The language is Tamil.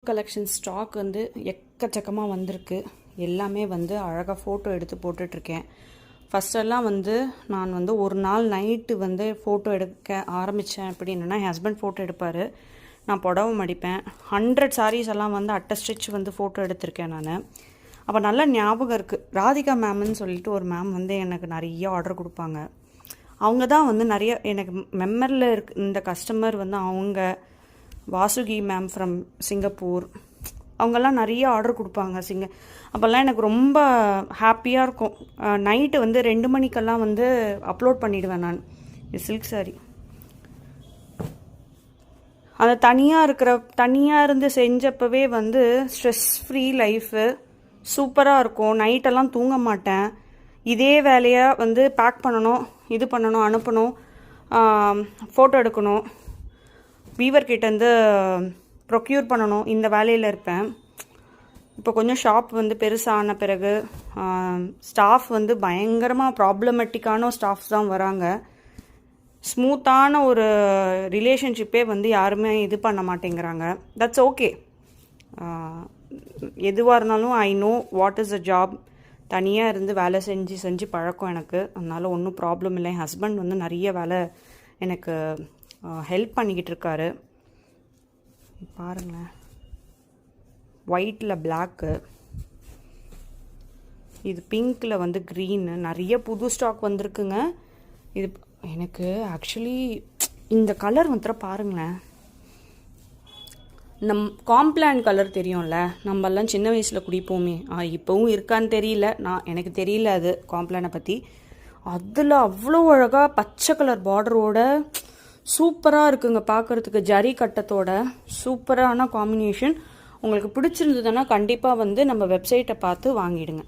கலெக்ஷன் ஸ்டாக் வந்து எக்கச்சக்கமாக வந்திருக்கு. எல்லாமே வந்து அழகாக ஃபோட்டோ எடுத்து போட்டுட்ருக்கேன். ஃபஸ்ட்டெல்லாம் வந்து நான் வந்து ஒரு நாள் நைட்டு வந்து ஃபோட்டோ எடுக்க ஆரம்பித்தேன். அப்படின்னா என் ஹஸ்பண்ட் ஃபோட்டோ எடுப்பார், நான் புடவை மடிப்பேன். 100 சாரீஸ் எல்லாம் வந்து அட்டை ஸ்டிச் வந்து ஃபோட்டோ எடுத்திருக்கேன் நான். அப்போ நல்லா ஞாபகம் இருக்குது. ராதிகா மேம்னு சொல்லிட்டு ஒரு மேம் வந்து எனக்கு நிறைய ஆர்டர் கொடுப்பாங்க. அவங்க தான் வந்து நிறைய எனக்கு மெமரியில் இந்த கஸ்டமர் வந்து அவங்க வாசுகி மேம் ஃப்ரம் சிங்கப்பூர். அவங்கெல்லாம் நிறைய ஆர்டர் கொடுப்பாங்க. அப்போல்லாம் எனக்கு ரொம்ப ஹாப்பியாக இருக்கும். நைட்டு வந்து 2 மணிக்கெல்லாம் வந்து அப்லோட் பண்ணிவிடுவேன் நான். சில்க் சாரி அந்த தனியாக இருந்து செஞ்சப்பவே வந்து ஸ்ட்ரெஸ் ஃப்ரீ லைஃபு சூப்பராக இருக்கும். நைட்டெல்லாம் தூங்க மாட்டேன். இதே வேலையாக வந்து பேக் பண்ணணும், இது பண்ணணும், அனுப்பணும், ஃபோட்டோ எடுக்கணும், வீவர்கிட்டேருந்து ப்ரொக்யூர் பண்ணணும், இந்த வேலையில் இருப்பேன். இப்போ கொஞ்சம் ஷாப் வந்து பெருசான பிறகு ஸ்டாஃப் வந்து பயங்கரமாக ப்ராப்ளமேட்டிக்கான ஸ்டாஃப்ஸ் தான் வராங்க. ஸ்மூத்தான ஒரு ரிலேஷன்ஷிப்பே வந்து யாருமே இது பண்ண மாட்டேங்கிறாங்க. That's okay. எதுவாக இருந்தாலும் I know what is a job. தனியாக இருந்து வேலை செஞ்சு பழக்கம் எனக்கு. அதனால் ஒன்றும் ப்ராப்ளம் இல்லை. என் ஹஸ்பண்ட் வந்து நிறைய வேலை எனக்கு ஹெல்ப் பண்ணிக்கிட்டு இருக்காரு. பாருங்களேன், ஒயிட்டில் பிளாக்கு, இது பிங்க்கில் வந்து க்ரீனு, நிறைய புது ஸ்டாக் வந்திருக்குங்க. இது எனக்கு ஆக்சுவலி இந்த கலர் வந்து பாருங்களேன், காம்ப்ளான் கலர் தெரியும்ல, நம்மெல்லாம் சின்ன வயசில் குடிப்போமே, இப்போவும் இருக்கான்னு தெரியல, எனக்கு தெரியல அது காம்ப்ளானை பற்றி. அதில் அவ்வளோ அழகாக பச்சை கலர் பார்டரோட சூப்பராக இருக்குங்க பார்க்குறதுக்கு. ஜரி கட்டத்தோட சூப்பரான காம்பினேஷன். உங்களுக்கு பிடிச்சிருந்ததுன்னா கண்டிப்பாக வந்து நம்ம வெப்சைட்டை பார்த்து வாங்கிடுங்க.